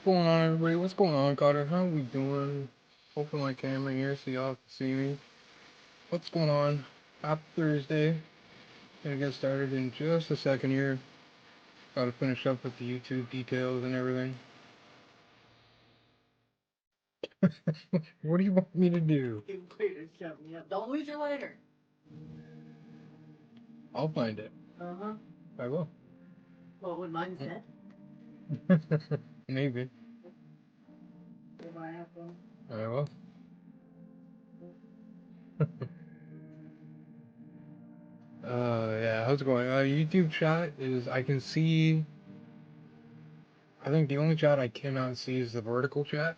going on, everybody? What's going on, Carter? How we doing? Open my camera here so y'all can see me. What's going on? Happy Thursday. Gonna get started in just a second here. Gotta finish up with the YouTube details and everything. What do you want me to do? Don't lose your lighter. I'll find it. Uh-huh. I will. Well, when mine's dead. Maybe. If I have one. I will. Yeah, how's it going? YouTube chat is, I can see, I think the only chat I cannot see is the vertical chat.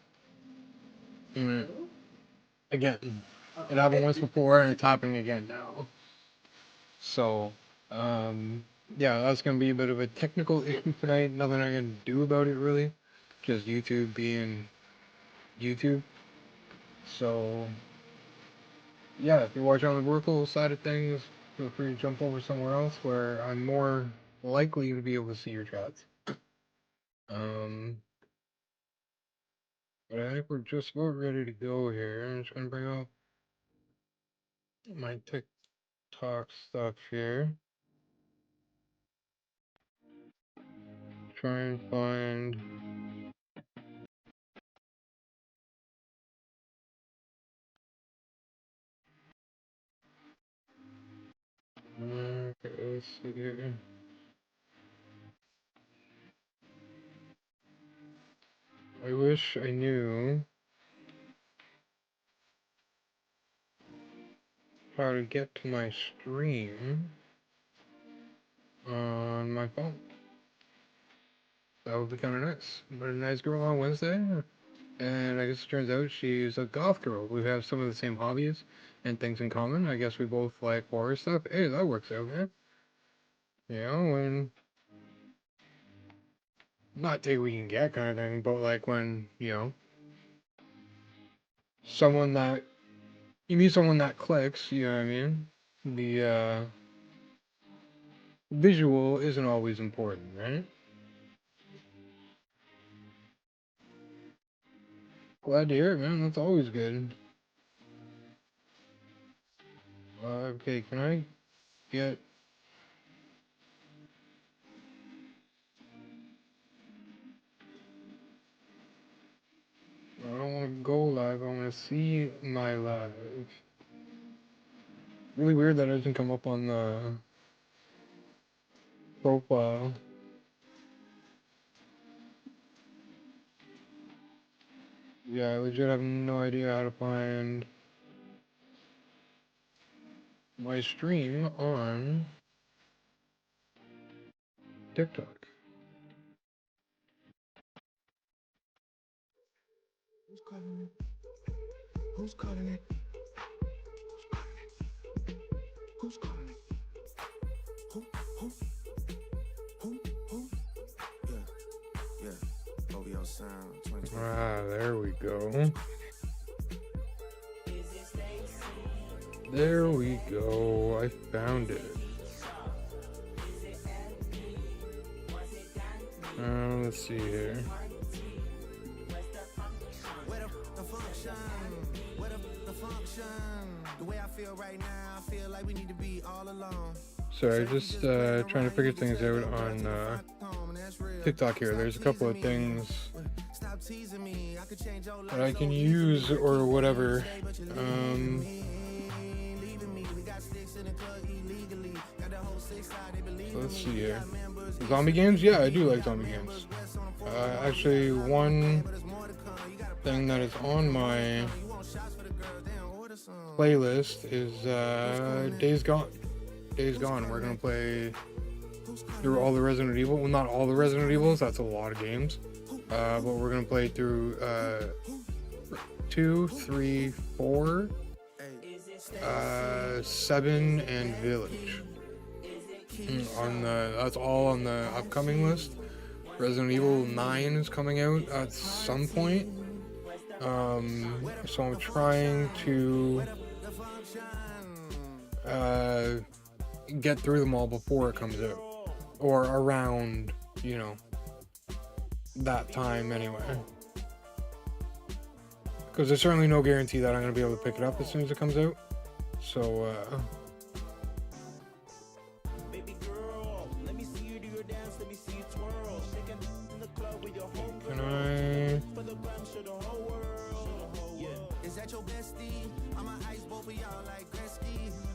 Again, it happened once before and it's happening again now. So, yeah, that's gonna be a bit of a technical issue tonight. Nothing I can do about it really. Just YouTube being YouTube. So, yeah, if you're watching on the vertical side of things, feel free to jump over somewhere else where I'm more likely to be able to see your chats. But I think we're just about ready to go here. I'm just gonna bring up my TikTok stuff here. Try and find. Okay, let's see here. I wish I knew how to get to my stream on my phone. That would be kind of nice. But a nice girl on Wednesday, and I guess it turns out she's a goth girl. We have some of the same hobbies and things in common. I guess we both like horror stuff. Hey, that works out, man. You know, and not take we can get kind of thing, but like when, someone that, you meet someone that clicks, you know what I mean? The, visual isn't always important, right? Glad to hear it, man. That's always good. Okay, can I get... I don't want to go live. I want to see my live. Really weird that it doesn't come up on the profile. Yeah, I legit have no idea how to find my stream on TikTok. Who's calling it? Who's calling it? Who's calling it? Who? Who? Who? Who? Yeah. OVO sound. There we go. There we go. I found it. Let's see here. Sorry, just trying to figure things out on TikTok here. There's a couple of things that I can use or whatever. So let's see here. Zombie games? Yeah, I do like zombie games. Actually, one thing that is on my playlist is Days Gone. Days Gone. We're gonna play through all the Resident Evil. Well, not all the Resident Evils. That's a lot of games. But we're gonna play through 2, 3, 4, 7, and Village. That's all on the upcoming list. Resident Evil 9 is coming out at some point. So I'm trying to get through them all before it comes out, or around, that time anyway. Because there's certainly no guarantee that I'm going to be able to pick it up as soon as it comes out. So, can I...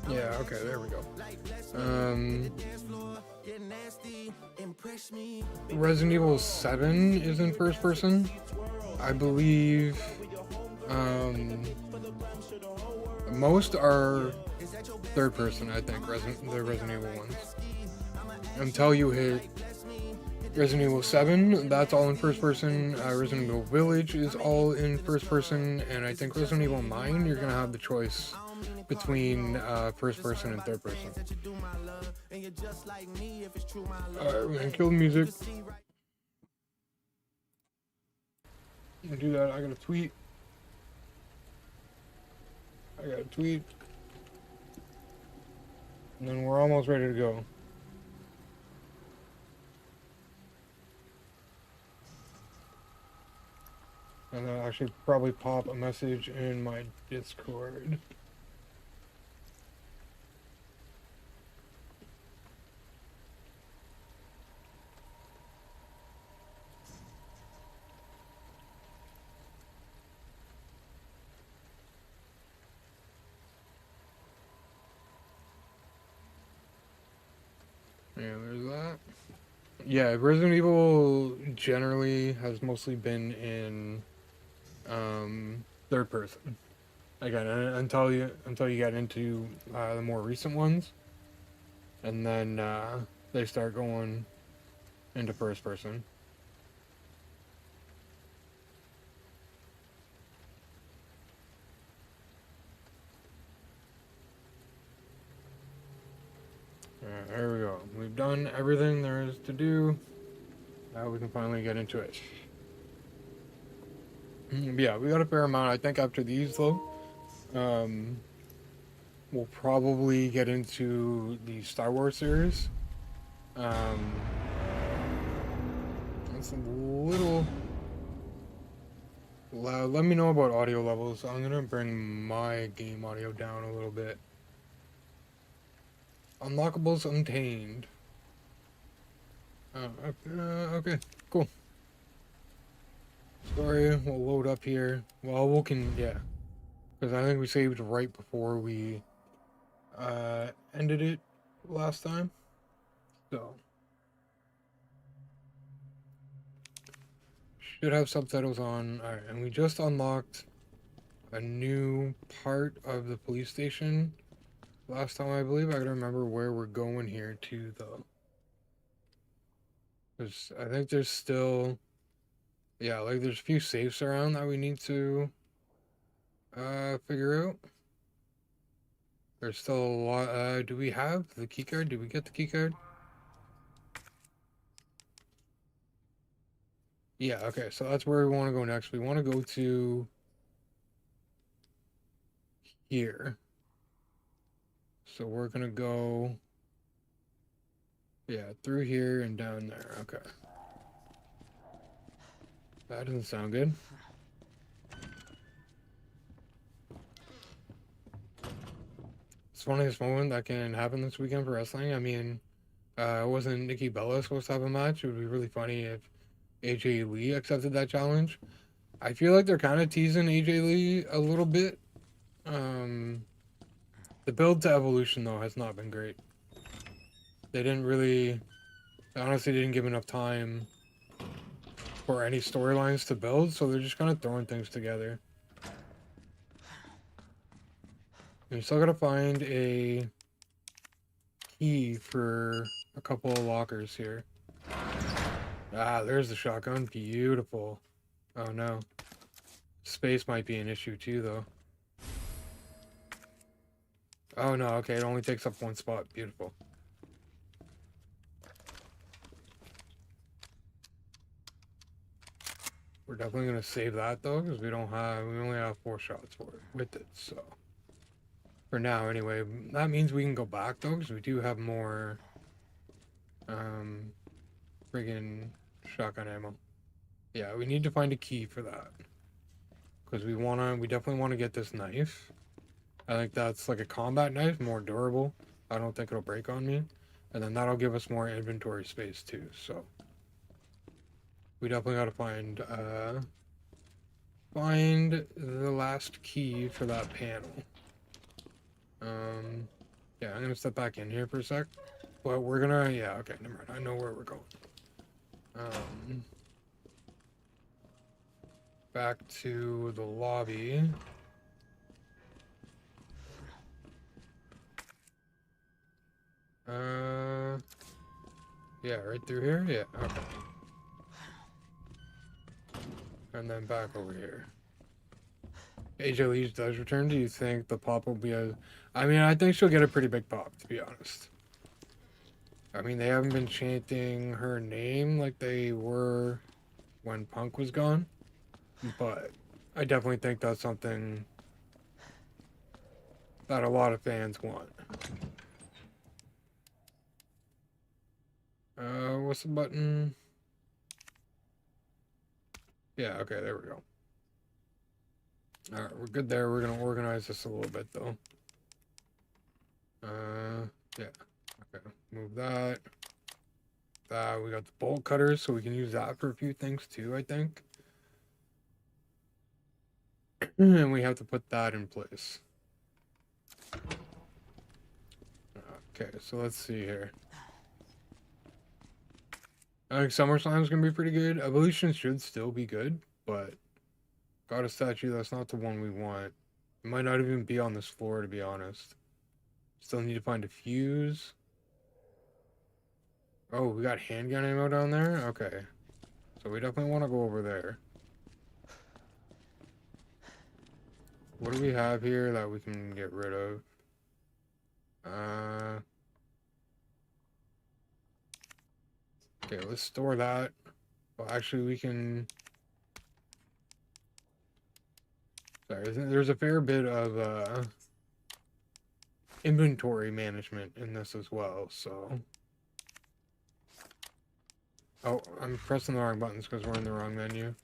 Yeah, okay, there we go. Resident Evil 7 is in first person. I believe most are third person, I think, the Resident Evil ones. Until you hit Resident Evil 7, that's all in first person. Resident Evil Village is all in first person, and I think Resident Evil 9, you're gonna have the choice between first person and third person. Alright, we're gonna kill the music. I'm gonna do that. I got a tweet. And then we're almost ready to go. And I'll actually probably pop a message in my Discord. Yeah, there's that. Yeah, Resident Evil generally has mostly been in third person. Again, until you get into the more recent ones, and then they start going into first person. Alright, there we go. We've done everything there is to do. Now we can finally get into it. Yeah, we got a fair amount. I think after these, though, we'll probably get into the Star Wars series. It's a little loud. Let me know about audio levels. I'm gonna bring my game audio down a little bit. Unlockables Untamed. Okay, cool. Story will load up here. Well, yeah. Because I think we saved right before we ended it last time. So. Should have subtitles on. Alright, and we just unlocked a new part of the police station. Last time, I believe. I gotta remember where we're going here too, though. Because I think there's still... Yeah, like there's a few safes around that we need to figure out. There's still a lot. Do we have the keycard? Did we get the keycard? Yeah, okay, so that's where we want to go next. We want to go to here. So we're gonna go, yeah, through here and down there. Okay. That doesn't sound good. It's the funniest moment that can happen this weekend for wrestling. I mean, wasn't Nikki Bella supposed to have a match? It would be really funny if AJ Lee accepted that challenge. I feel like they're kind of teasing AJ Lee a little bit. The build to Evolution, though, has not been great. They honestly didn't give enough time for any storylines to build, so they're just kind of throwing things together. And you still gotta find a key for a couple of lockers here. Ah, there's the shotgun. Beautiful. Oh no. Space might be an issue too, though. Oh no, okay, it only takes up one spot. Beautiful. We're definitely gonna save that though, because we only have 4 shots for it with it, so. For now, anyway. That means we can go back though, because we do have more friggin' shotgun ammo. Yeah, we need to find a key for that. Because we definitely want to get this knife. I think that's like a combat knife, more durable. I don't think it'll break on me. And then that'll give us more inventory space too, so. We definitely gotta find the last key for that panel. Yeah, I'm gonna step back in here for a sec. But we're gonna, yeah, okay, never mind. I know where we're going. Back to the lobby. Yeah, right through here? Yeah, okay. And then back over here. AJ Leach does return. Do you think the pop will be a... I mean, I think she'll get a pretty big pop, to be honest. I mean, they haven't been chanting her name like they were when Punk was gone. But I definitely think that's something that a lot of fans want. What's the button? Yeah, okay, there we go. Alright, we're good there. We're gonna organize this a little bit, though. Yeah. Okay, move that. We got the bolt cutters, so we can use that for a few things, too, I think. And we have to put that in place. Okay, so let's see here. I think SummerSlam's gonna be pretty good. Evolution should still be good, but got a statue, that's not the one we want. It might not even be on this floor, to be honest. Still need to find a fuse. Oh, we got handgun ammo down there? Okay. So we definitely want to go over there. What do we have here that we can get rid of? Okay, let's store that. Well, actually, we can... Sorry, there's a fair bit of, inventory management in this as well, so... Oh, I'm pressing the wrong buttons because we're in the wrong menu.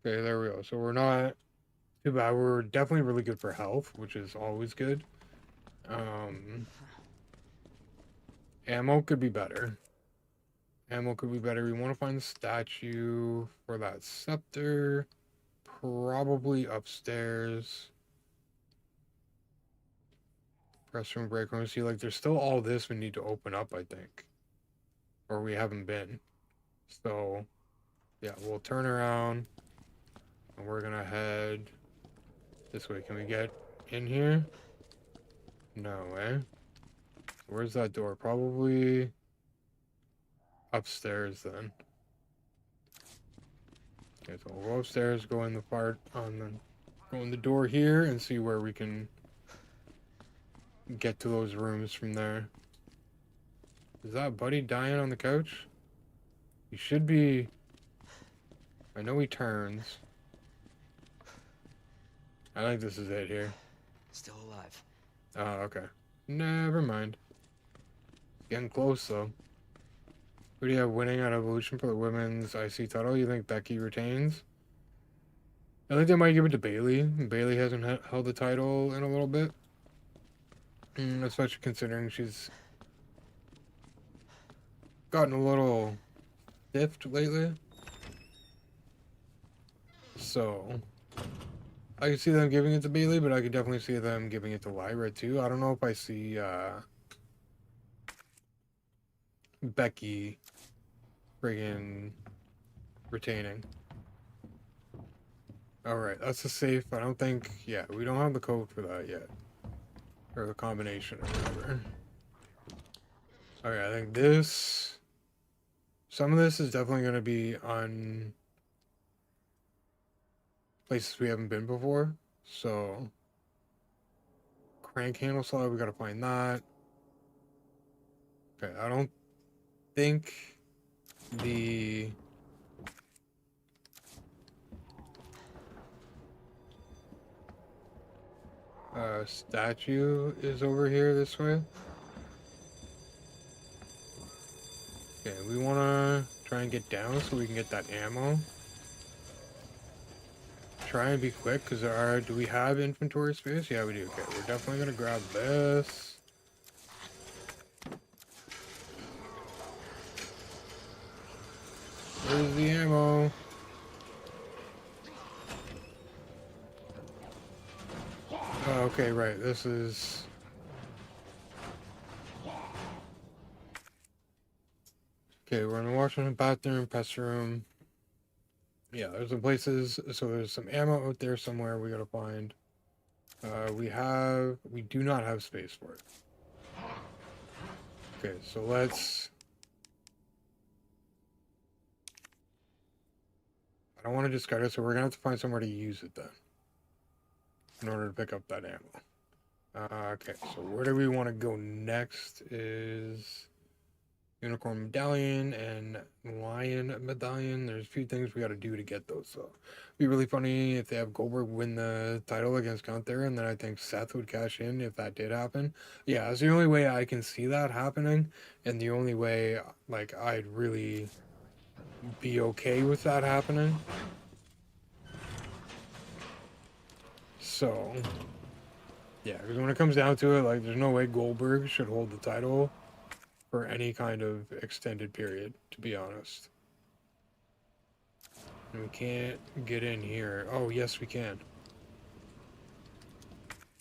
Okay, there we go. So we're not too bad. We're definitely really good for health, which is always good. Ammo could be better. Ammo could be better. We want to find the statue for that scepter. Probably upstairs. Press room, break room. See, like, there's still all this we need to open up, I think. Or we haven't been. So, yeah, we'll turn around. And we're gonna head this way. Can we get in here? No, eh? Where's that door? Probably upstairs then. Okay, so we'll go upstairs, go in the go in the door here and see where we can get to those rooms from there. Is that Buddy dying on the couch? He should be... I know he turns. I think this is it here. Still alive. Oh, okay. Never mind. Getting close, though. Who do you have winning at Evolution for the women's IC title? You think Becky retains? I think they might give it to Bailey. Bailey hasn't held the title in a little bit. Especially considering she's gotten a little stiffed lately. So, I can see them giving it to Bailey, but I could definitely see them giving it to Lyra too. I don't know if I see Becky friggin' retaining. Alright, that's a safe. I don't think... Yeah, we don't have the code for that yet. Or the combination or whatever. Okay, I think this... Some of this is definitely going to be on places we haven't been before. So... Crank handle slot, we gotta find that. Okay, I don't think the... statue is over here this way. we want to try and get down so we can get that ammo. Try and be quick, because do we have inventory space? Yeah, we do. Okay, we're definitely going to grab this. Where's the ammo? Oh, okay, right. This is... Okay, we're in the washroom, bathroom, pest room. Yeah, there's some places. So there's some ammo out there somewhere we gotta find. We do not have space for it. Okay, so let's... I don't want to discard it, so we're gonna have to find somewhere to use it then. In order to pick up that ammo. Okay, so where do we want to go next is... Unicorn Medallion and Lion Medallion. There's a few things we got to do to get those. So it'd be really funny if they have Goldberg win the title against Gunther, and then I think Seth would cash in if that did happen. Yeah, it's the only way I can see that happening, and the only way like I'd really be okay with that happening. So yeah, because when it comes down to it, like there's no way Goldberg should hold the title for any kind of extended period, to be honest. And we can't get in here. Oh, yes, we can.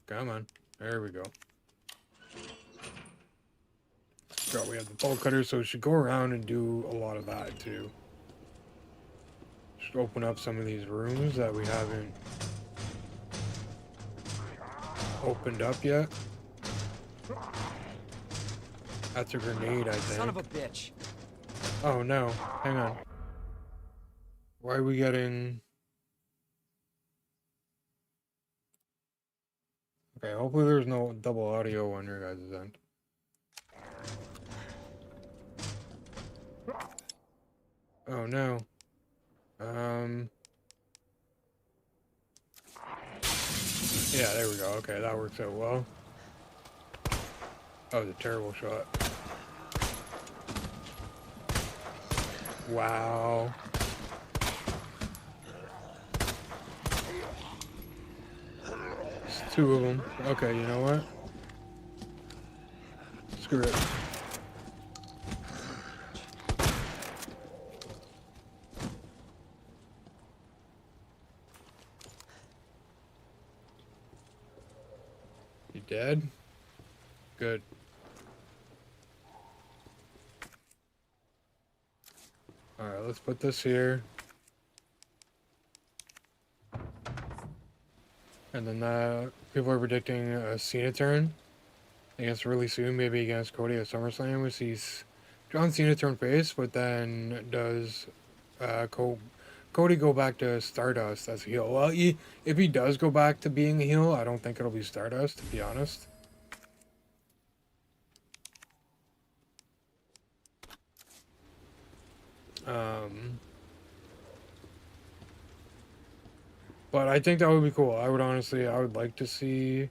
Come on. There we go. God, we have the bolt cutter, so we should go around and do a lot of that, too. Just open up some of these rooms that we haven't opened up yet. That's a grenade, I think. Son of a bitch. Oh, no. Hang on. Why are we getting... Okay, hopefully there's no double audio on your guys' end. Oh, no. Yeah, there we go. Okay, that works out well. That was a terrible shot. Wow. It's two of them. Okay, you know what? Screw it. You dead? Good. Alright, let's put this here. And then people are predicting a Cena turn against really soon, maybe against Cody at SummerSlam. We see John Cena turn face, but then does Cody go back to Stardust as a heel? Well, if he does go back to being a heel, I don't think it'll be Stardust, to be honest. But I think that would be cool. I would like to see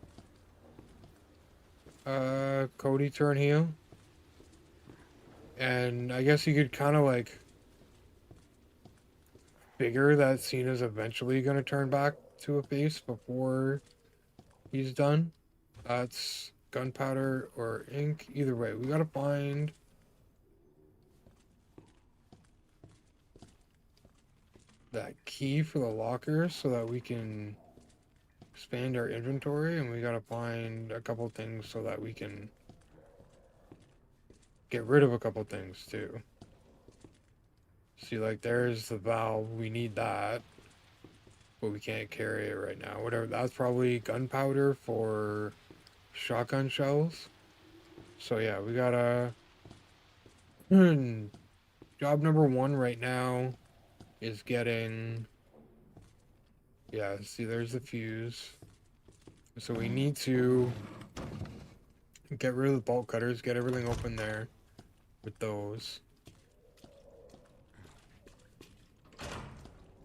Cody turn heel. And I guess you could kind of like figure that Cena's eventually going to turn back to a face before he's done. That's gunpowder or ink. Either way, we got to find... that key for the locker so that we can expand our inventory, and we gotta find a couple things so that we can get rid of a couple things too. See, like there's the valve, we need that, but we can't carry it right now. Whatever, that's probably gunpowder for shotgun shells. So yeah, we gotta... Job number 1 right now is getting... Yeah, see, there's the fuse. So we need to get rid of the bolt cutters, get everything open there with those.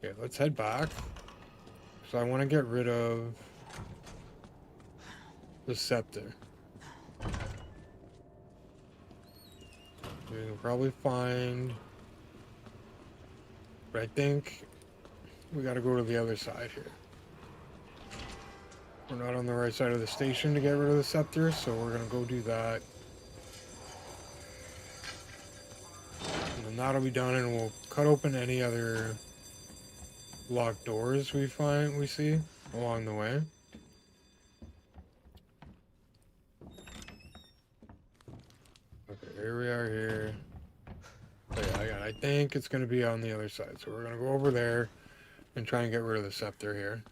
Okay, let's head back. So I want to get rid of the scepter. We can probably find... But I think we gotta go to the other side here. We're not on the right side of the station to get rid of the scepter, so we're gonna go do that. And then that'll be done, and we'll cut open any other locked doors we see along the way. Okay, here we are here. Oh yeah, I think it's gonna be on the other side, so we're gonna go over there and try and get rid of the scepter here.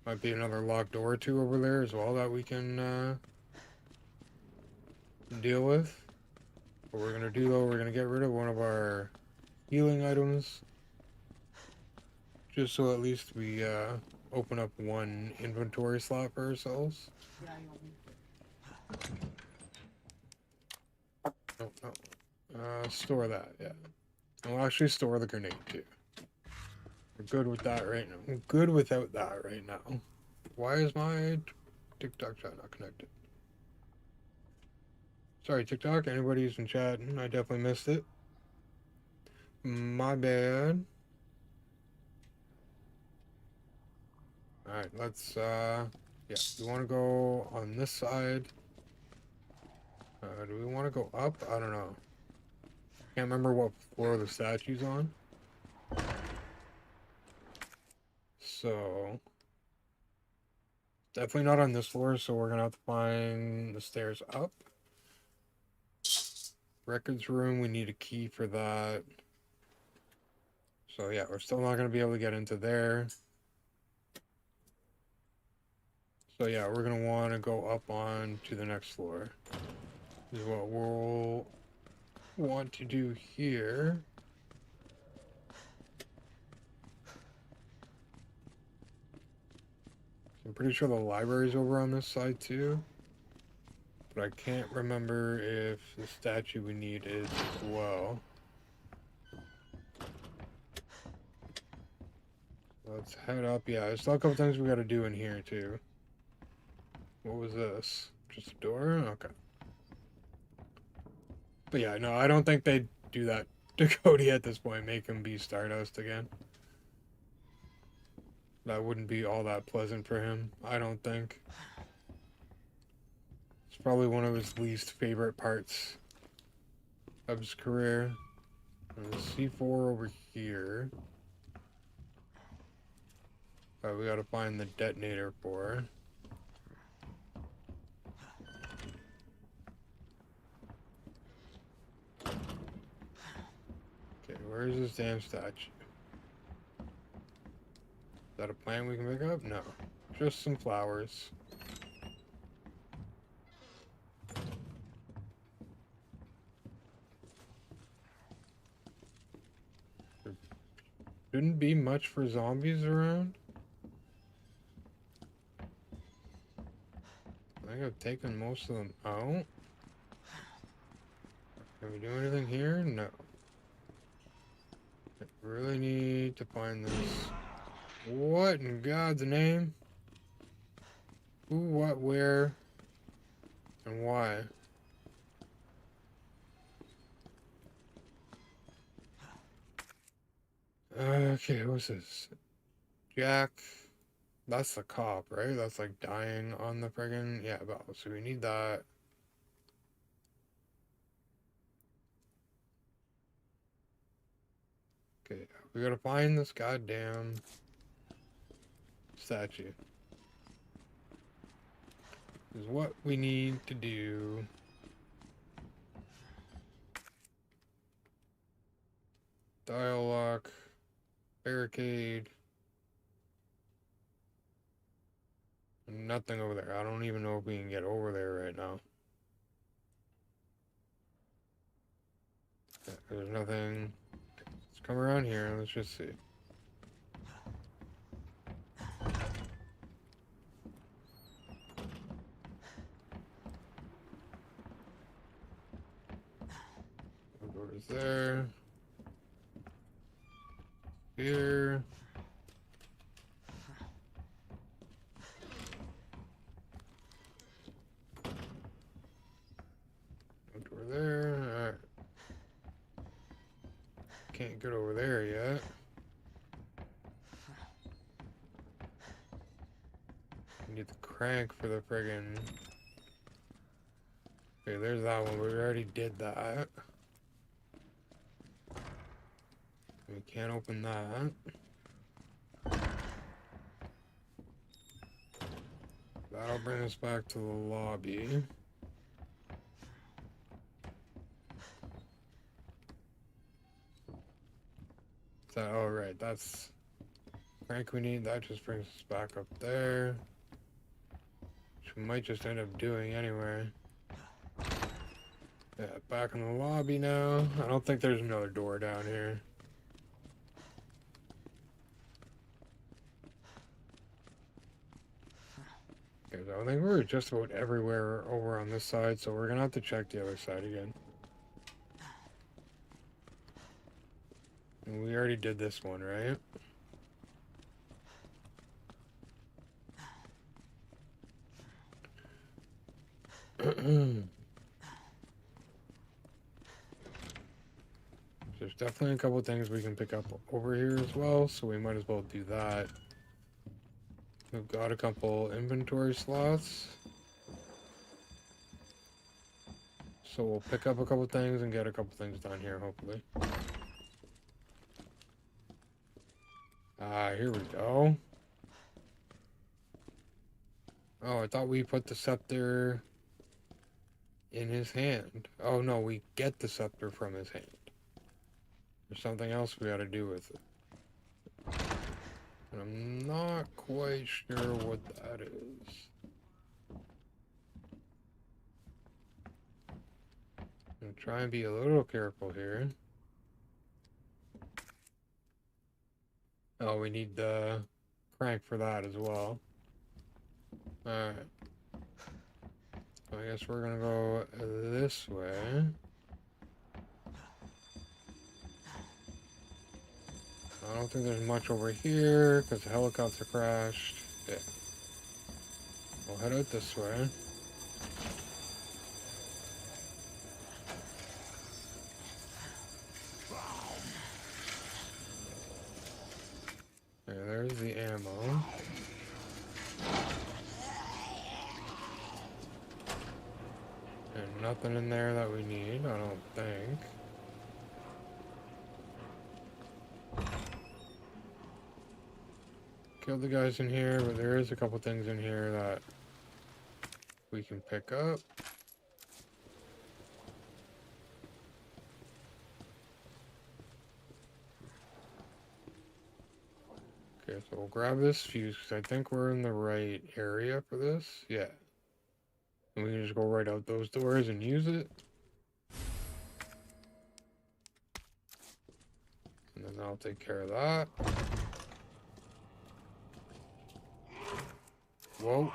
Might be another locked door or two over there as well that we can deal with. What we're gonna do though, we're gonna get rid of one of our healing items, just so at least we open up one inventory slot for ourselves. Yeah, you'll need Oh, no. Store that, yeah. And we'll actually store the grenade too. We're good with that right now. I'm good without that right now. Why is my TikTok chat not connected? Sorry, TikTok. Anybody who's been chatting, I definitely missed it. My bad. Alright, let's, yeah, we want to go on this side. Do we want to go up? I don't know. Can't remember what floor the statue's on. So, definitely not on this floor, so we're gonna have to find the stairs up. Records room, we need a key for that. So yeah, we're still not gonna be able to get into there. So yeah, we're gonna want to go up on to the next floor. This is what we'll want to do here. I'm pretty sure the library's over on this side too. But I can't remember if the statue we need is as well. Let's head up. Yeah, there's still a couple things we gotta do in here too. What was this? Just a door? Okay. But yeah, no, I don't think they'd do that to Cody at this point, make him be Stardust again. That wouldn't be all that pleasant for him, I don't think. It's probably one of his least favorite parts of his career. There's C4 over here. We gotta find the detonator for. Okay, where is this damn statue? Is that a plant we can pick up? No. Just some flowers. There shouldn't be much for zombies around. I think I've taken most of them out. Can we do anything here? No. I really need to find this. What in God's name? Who, what, where, and why? Okay, what's this? Jack. That's the cop, right? That's like dying on the friggin'... Yeah, so we need that. Okay, we gotta find this goddamn statue. Is what we need to do. Dial lock. Barricade. Nothing over there. I don't even know if we can get over there right now. Yeah, there's nothing. Let's come around here. Let's just see. Doors there. Here. can't get over there yet. Need the crank for the friggin'... Okay, there's that one. We already did that. We can't open that. That'll bring us back to the lobby. That, oh right, that's crank we need. That just brings us back up there. Which we might just end up doing anyway. Yeah, back in the lobby now. I don't think there's another door down here. Okay, so I think we're just about everywhere over on this side, so we're gonna have to check the other side again. And we already did this one, right? There's definitely a couple things we can pick up over here as well, so we might as well do that. We've got a couple inventory slots. So we'll pick up a couple things and get a couple things done here, hopefully. Ah, here we go. Oh, I thought we put the scepter in his hand. Oh no, we get the scepter from his hand. There's something else we gotta do with it. And I'm not quite sure what that is. I'm gonna try and be a little careful here. Oh, we need the crank for that as well. Alright. So I guess we're gonna go this way. I don't think there's much over here because the helicopter crashed. Yeah. We'll head out this way. Yeah, there's the ammo. And nothing in there that we need, I don't think. Killed the guys in here, but there is a couple things in here that we can pick up. Okay, so we'll grab this fuse because I think we're in the right area for this. Yeah. And we can just go right out those doors and use it. And then I'll take care of that. Whoa.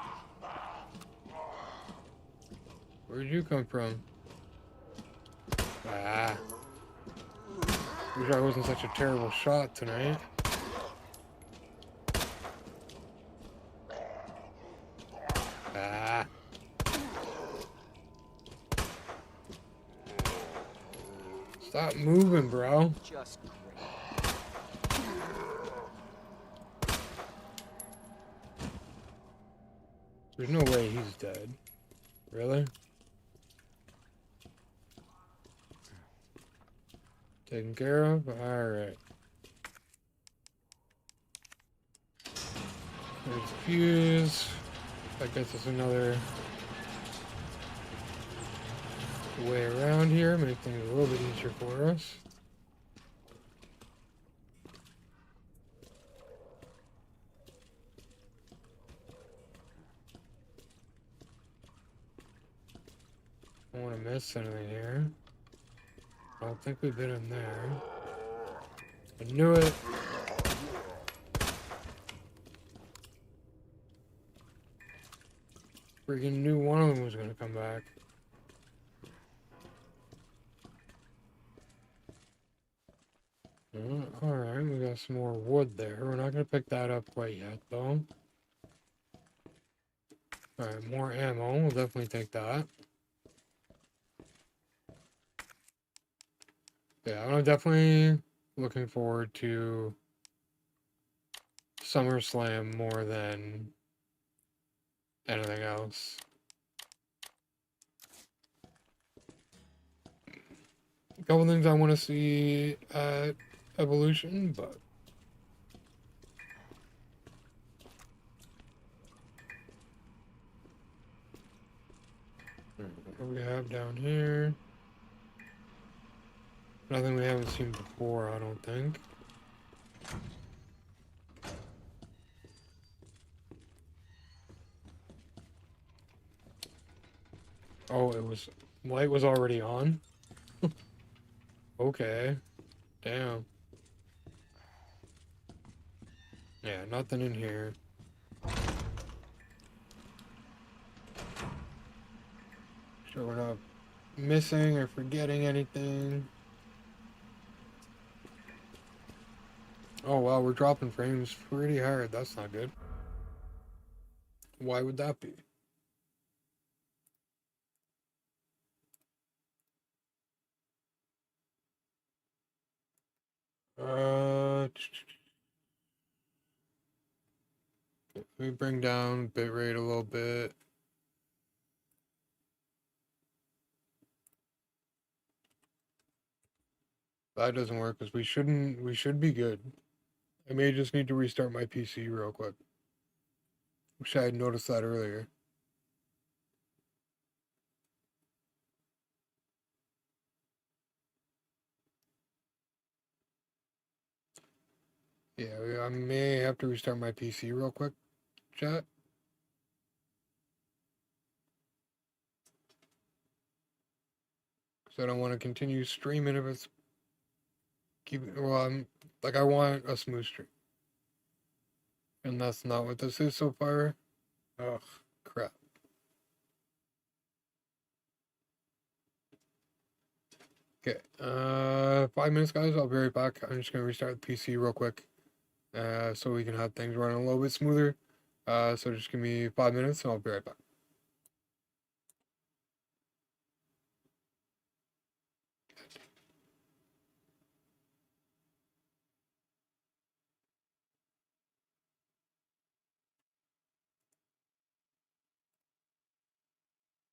Where'd you come from? Ah. Wish I wasn't such a terrible shot tonight. Ah. Stop moving, bro. Just great. There's no way he's dead. Really? Taken care of? Alright. There's a fuse. That gets us another way around here. Make things a little bit easier for us. Don't want to miss anything here. I don't think we've been in there. I knew it. Freaking knew one of them was gonna come back. Alright, we got some more wood there. We're not gonna pick that up quite yet, though. Alright, more ammo. We'll definitely take that. Yeah, I'm gonna definitely looking forward to SummerSlam more than anything else. A couple things I want to see at Evolution, but what do we have down here? Nothing we haven't seen before, I don't think. Oh, light was already on? Okay. Damn. Yeah, nothing in here. Sure we're not missing or forgetting anything. Oh wow, we're dropping frames pretty hard. That's not good. Why would that be? Let me bring down bitrate a little bit. That doesn't work because we should be good. I may just need to restart my PC real quick. Wish I had noticed that earlier. Yeah, I may have to restart my PC real quick, chat. Because I don't want to continue streaming if it's well, I want a smooth stream. And that's not what this is so far. Ugh, crap. Okay, 5 minutes, guys. I'll be right back. I'm just gonna restart the PC real quick, so we can have things running a little bit smoother. So just give me 5 minutes, and I'll be right back.